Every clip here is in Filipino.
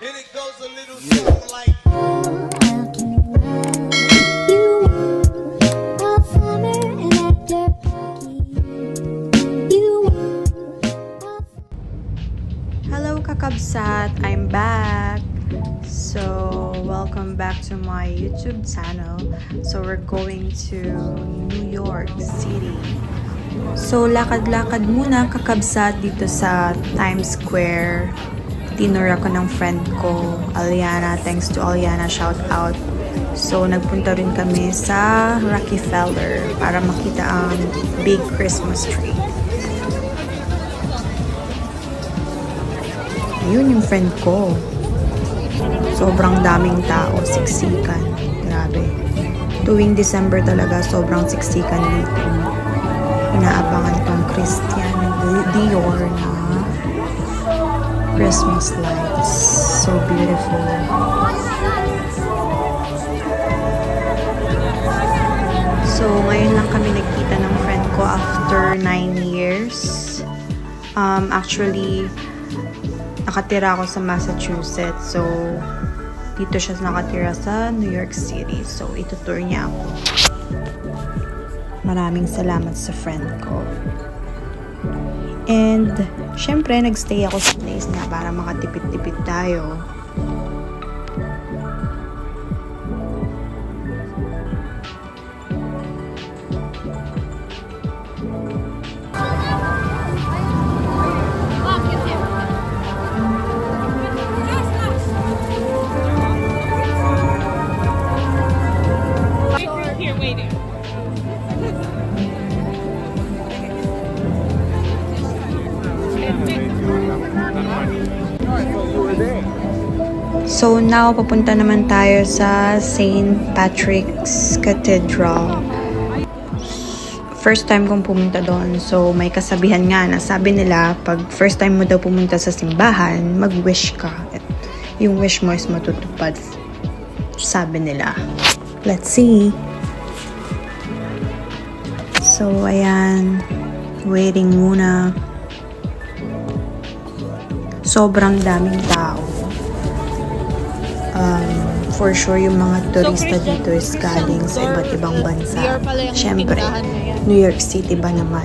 And it goes a little something like Hello kakabsat, I'm back. So welcome back to my YouTube channel. So we're going to New York City. So lakad-lakad muna kakabsat dito sa Times Square. Dinner ako ng friend ko, Aliana. Thanks to Aliana, shout out. So nagpunta rin kami sa Rockefeller para makita ang big Christmas tree. Ayun yung friend ko. Sobrang daming tao, siksikan. Grabe. Tuwing December talaga, sobrang siksikan dito. Inaabangan tong Christian Dior na Christmas lights. So beautiful. So, ngayon lang kami nagkita ng friend ko after 9 years. Actually, nakatira ako sa Massachusetts. So, dito siya nakatira sa New York City. So, itutour niya ako. Maraming salamat sa friend ko. And, syempre, nagstay ako sa place niya para makatipid-tipid tayo. So now, papunta naman tayo sa St. Patrick's Cathedral. First time kong pumunta doon. So may kasabihan nga na sabi nila, pag first time mo daw pumunta sa simbahan, mag-wish ka. At yung wish mo is matutupad. Sabi nila. Let's see. So ayan, waiting muna. Sobrang daming tao. For sure, yung mga turista dito is galing sa iba't ibang bansa. Siyempre, New York City ba naman?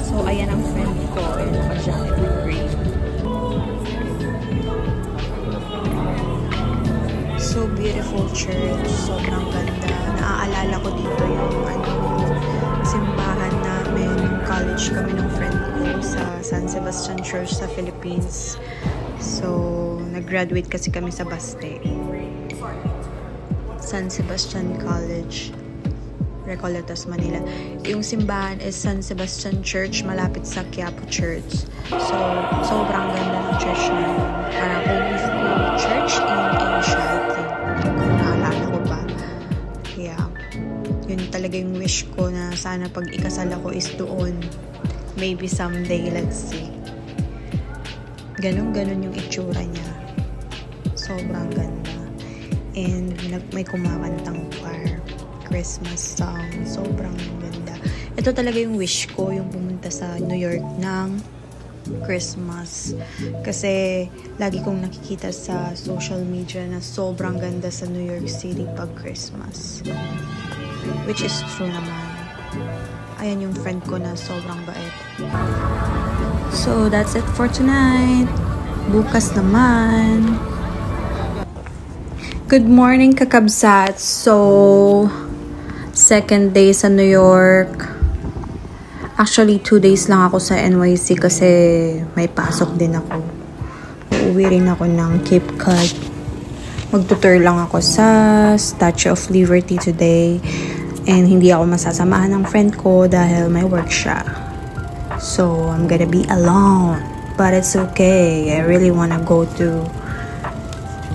So, ayan ang friend ko. Ayan ang jacket with green. So beautiful church. Sobrang ganda. Naaalala ko dito yung simbahan namin. College kami ng friend ko sa San Sebastian Church sa Philippines. So, nag-graduate kasi kami sa Baste. San Sebastian College, Recoletos, Manila. Yung simbahan is San Sebastian Church, malapit sa Quiapo Church. So, sobrang ganda ng church na yun. Parang oldest church in Asia, I think. Kung naalala ko ba. Yeah. Yun talaga yung wish ko na sana pag ikasal ako is doon. Maybe someday, let's see. Ganon yung itsura niya. Sobrang ganda. And may kumakantang choir. Christmas song. Sobrang ganda. Ito talaga yung wish ko, yung pumunta sa New York ng Christmas. Kasi lagi kong nakikita sa social media na sobrang ganda sa New York City pag Christmas. Which is true naman. Ayan yung friend ko na sobrang bait. So, that's it for tonight. Bukas naman. Good morning, kakabsat. So, second day sa New York. Actually, 2 days lang ako sa NYC kasi may pasok din ako. Uuwi rin ako ng Cape Cod. Magtutour lang ako sa Statue of Liberty today. And hindi ako masasamahan ng friend ko dahil may work siya. So, I'm gonna be alone. But it's okay. I really wanna go to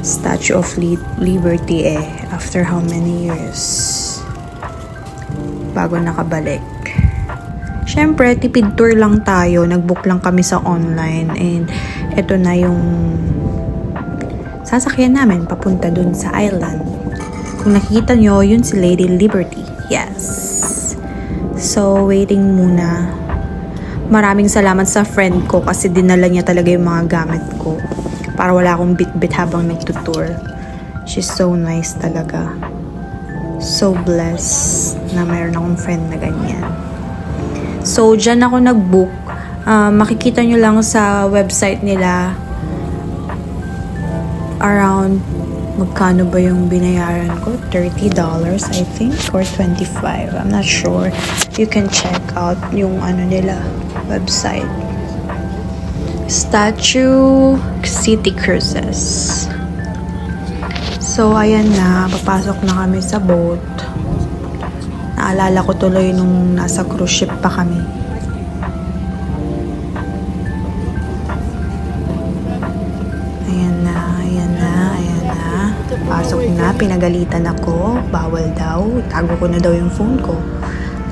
Statue of Liberty after how many years bago nakabalik. Siyempre, tipid tour lang tayo. Nag-book lang kami sa online. And ito na yung sasakyan namin papunta dun sa island. Kung nakikita nyo, yun si Lady Liberty. Yes. So, waiting muna. Maraming salamat sa friend ko kasi dinala niya talaga yung mga gamit ko para wala akong bit-bit habang nagtutour. She's so nice talaga. So blessed na mayroon akong friend na ganyan. So, dyan ako nag-book. Makikita nyo lang sa website nila around magkano ba yung binayaran ko? $30 I think or $25. I'm not sure. You can check out yung nila website. Statue City Cruises. So ayan na, papasok na kami sa boat. Naalala ko tuloy nung nasa cruise ship pa kami. Pasok na, pinagalitan ako, bawal daw, tago ko na daw yung phone ko.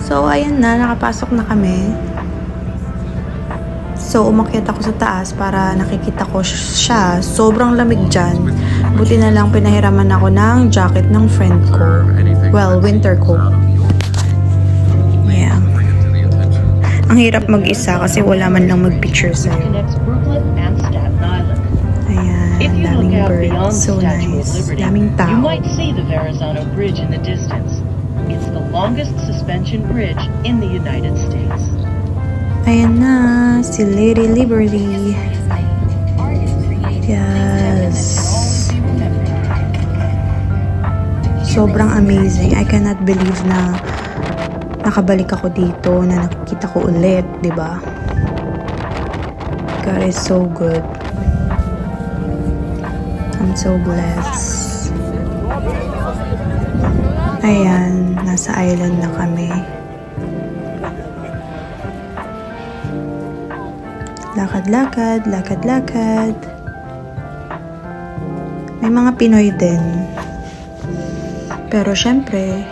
So, ayan na, nakapasok na kami. So, umakyat ako sa taas para nakikita ko siya. Sobrang lamig dyan. Buti na lang pinahiraman ako ng jacket ng friend ko. Well, winter coat. Yeah. Ang hirap mag-isa kasi wala man lang mag-picture sa'yo. If you look out beyond the So Statue nice. of Liberty, Daming tao. you might see the Verrazano Bridge in the distance. It's the longest suspension bridge in the United States. Ayan na, si Lady Liberty. Yes. Sobrang amazing. I cannot believe na nakabalik ako dito, na nakikita ko ulit, di ba? God is so good. I'm so blessed. Ayan, nasa island na kami. Lakad-lakad, lakad-lakad. May mga Pinoy din. Pero syempre,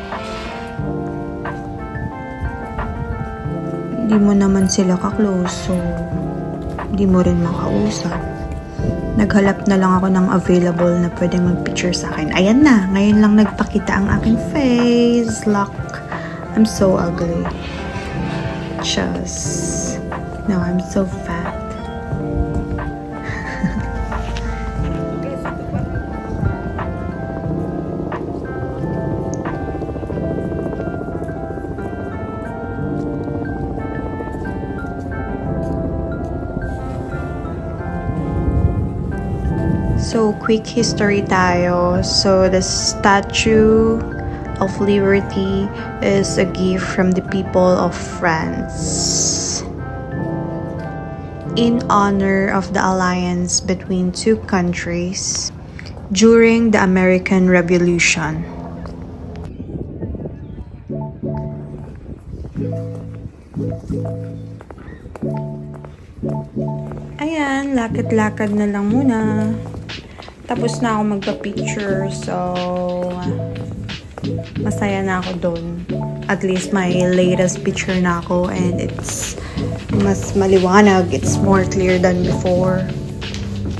hindi mo naman sila ka-close, so hindi mo rin makausap. Naghalap na lang ako ng available na pwedeng mag-picture sa akin. Ayan na, ngayon lang nagpakita ang aking face. Look, I'm so ugly. Just, no, I'm so fat. So, quick history tayo. So, the Statue of Liberty is a gift from the people of France in honor of the alliance between two countries during the American Revolution. Ayan, lakad-lakad na lang muna. Tapos na ako magpa-picture, so masaya na ako doon. At least my latest picture na ako and it's mas maliwanag, it's more clear than before.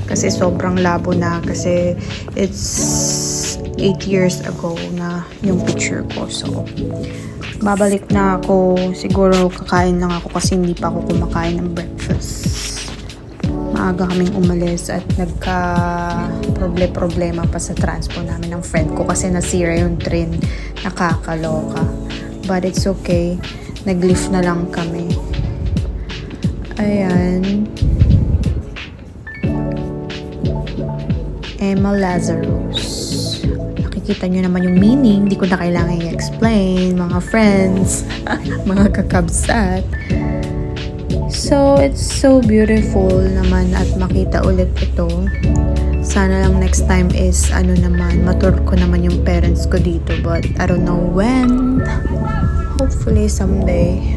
Kasi sobrang labo na kasi it's 8 years ago na yung picture ko. So, babalik na ako. Siguro kakain lang ako kasi hindi pa ako kumakain ng breakfast. Maaga kaming umalis at nagka-problema pa sa transpo namin ng friend ko kasi nasira yung train. Nakakaloka. But it's okay. Nag-lift na lang kami. Ayan. Emma Lazarus. Nakikita nyo naman yung meaning. Hindi ko na kailangan i-explain. Mga friends. Mga kakabsat. So, it's so beautiful naman at makita ulit ito. Sana lang next time is, matur ko naman yung parents ko dito. But, I don't know when. Hopefully, someday.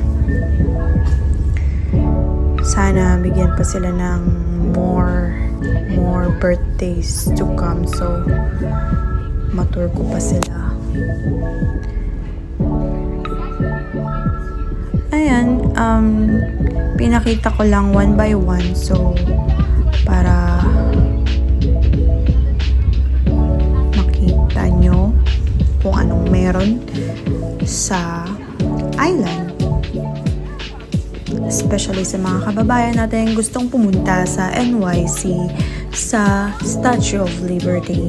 Sana bigyan pa sila ng more birthdays to come. So, matur ko pa sila. Ayan, pinakita ko lang one by one. So, para makita nyo kung anong meron sa island. especially sa mga kababayan natin gustong pumunta sa NYC sa Statue of Liberty.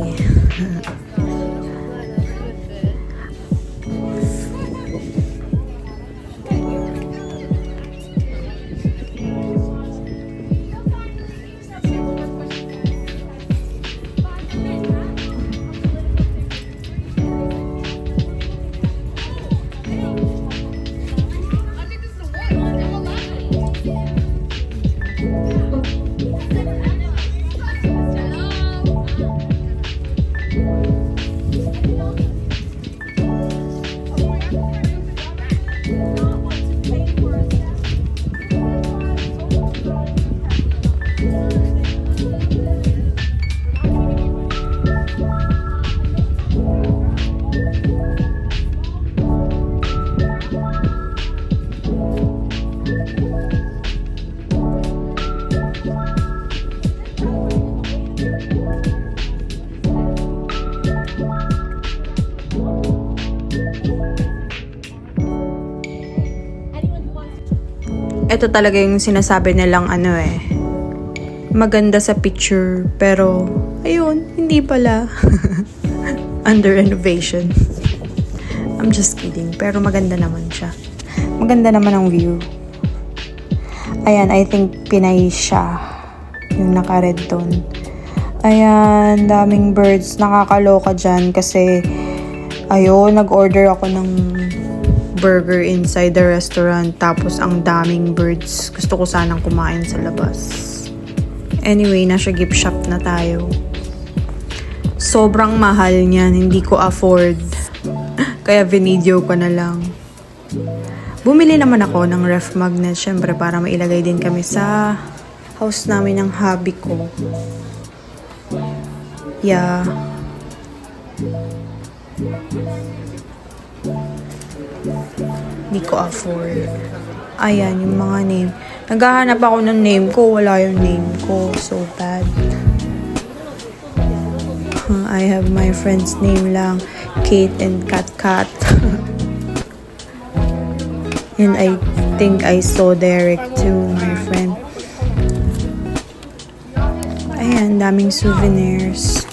Ito talaga yung sinasabi nilang maganda sa picture, pero ayun, hindi pala. Under renovation. I'm just kidding, pero maganda naman siya. Maganda naman ang view. Ayan, I think Pinay siya. Yung naka-red tone. Ayan, daming birds. Nakakaloka dyan kasi ayun, nag-order ako ng burger inside the restaurant, tapos ang daming birds. Gusto ko sanang kumain sa labas. Anyway, nasa gift shop na tayo. Sobrang mahal niyan, hindi ko afford. Kaya video ko na lang. Bumili naman ako ng ref magnet, syempre para mailagay din kami sa house namin ng hubby ko. Yeah. Hindi ko afford. Ayan, yung mga name. Naghahanap ako ng name ko. Wala yung name ko. So bad. I have my friend's name lang. Kate and Kat. And I think I saw Derek too, my friend. Ayan, daming souvenirs.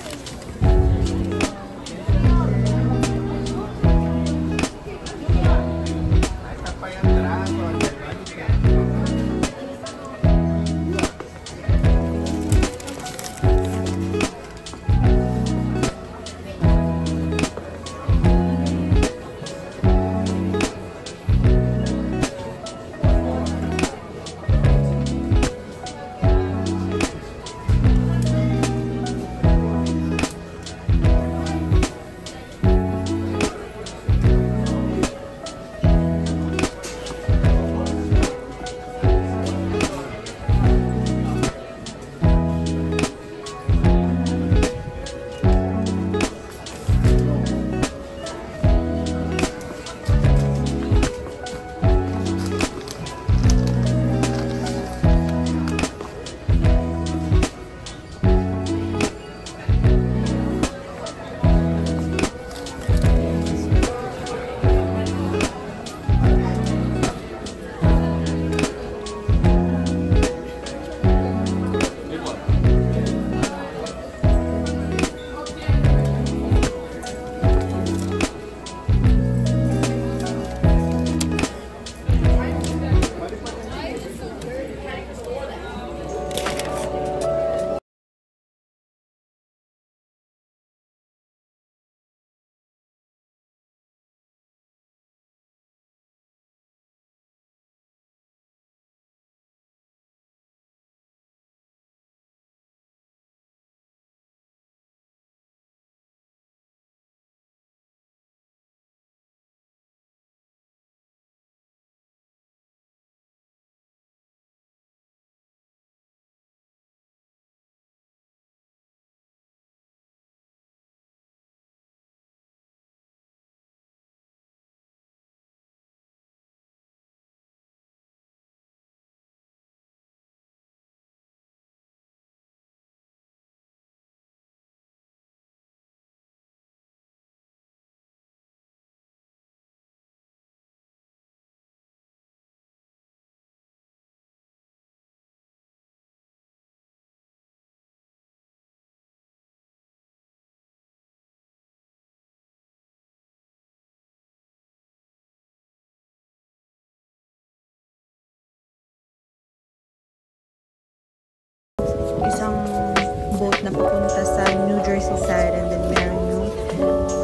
na papunta sa New Jersey side and then meron yung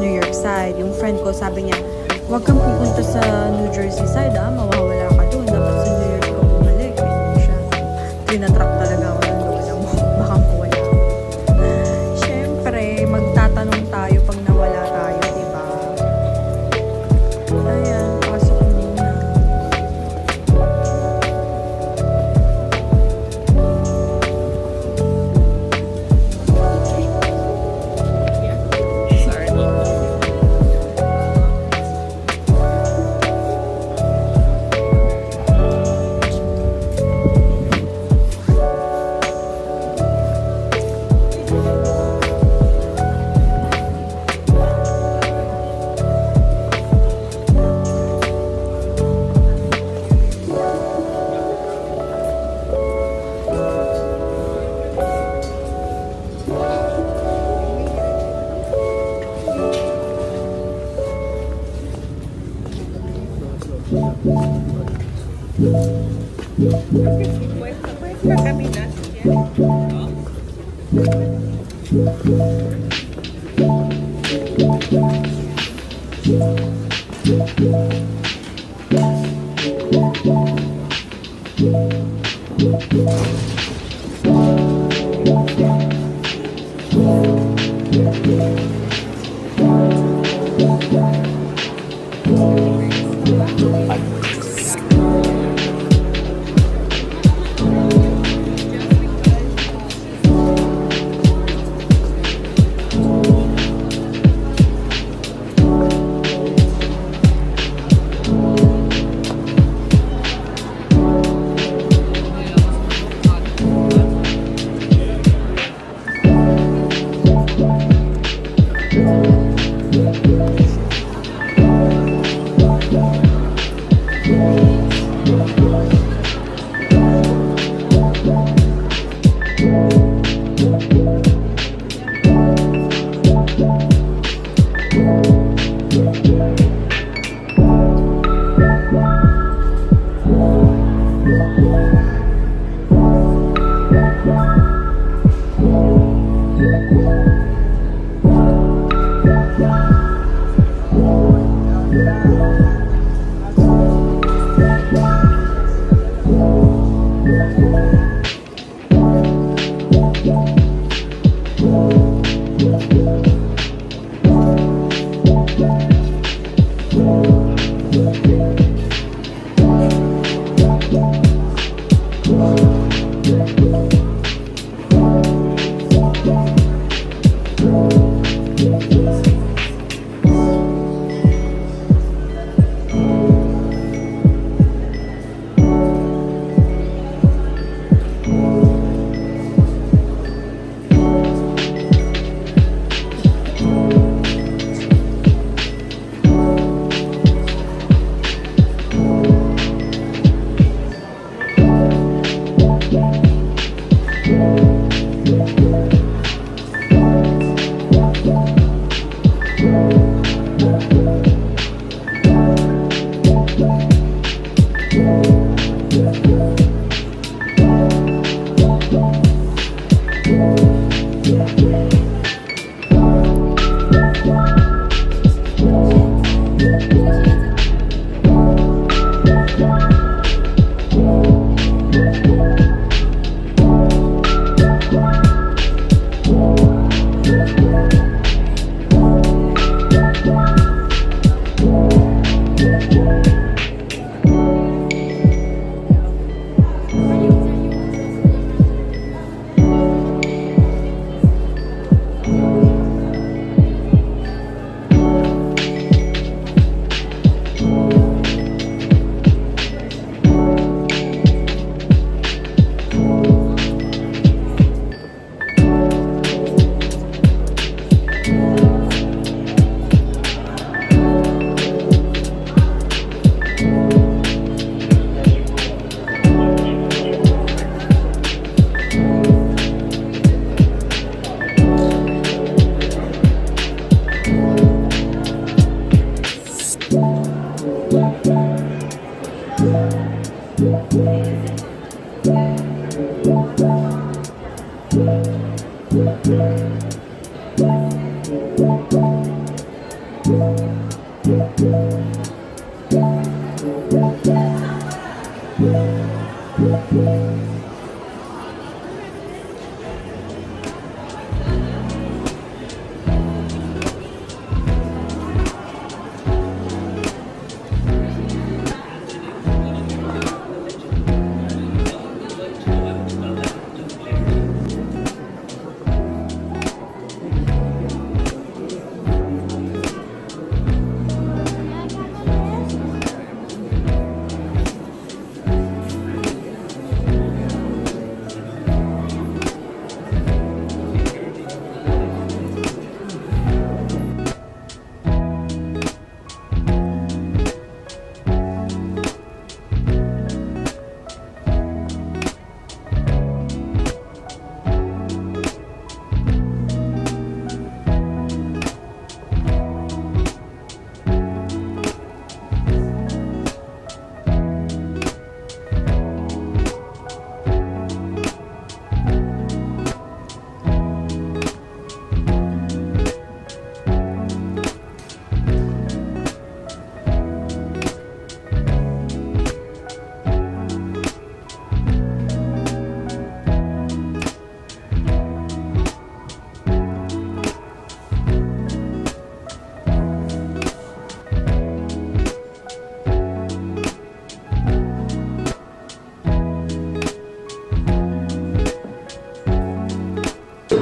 New York side. Yung friend ko sabi niya, huwag kang pupunta sa New Jersey side mawawala ka doon. Dapat sa New York ka bumalik. Ganyan siya. Tinatrack talaga ako ng lola mo. Baka mawala ako. Siyempre, magtatanong tayo pag nawala tayo, diba? Ayan, pasok muna.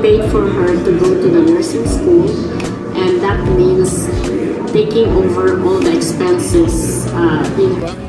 Paid for her to go to the nursing school, and that means taking over all the expenses in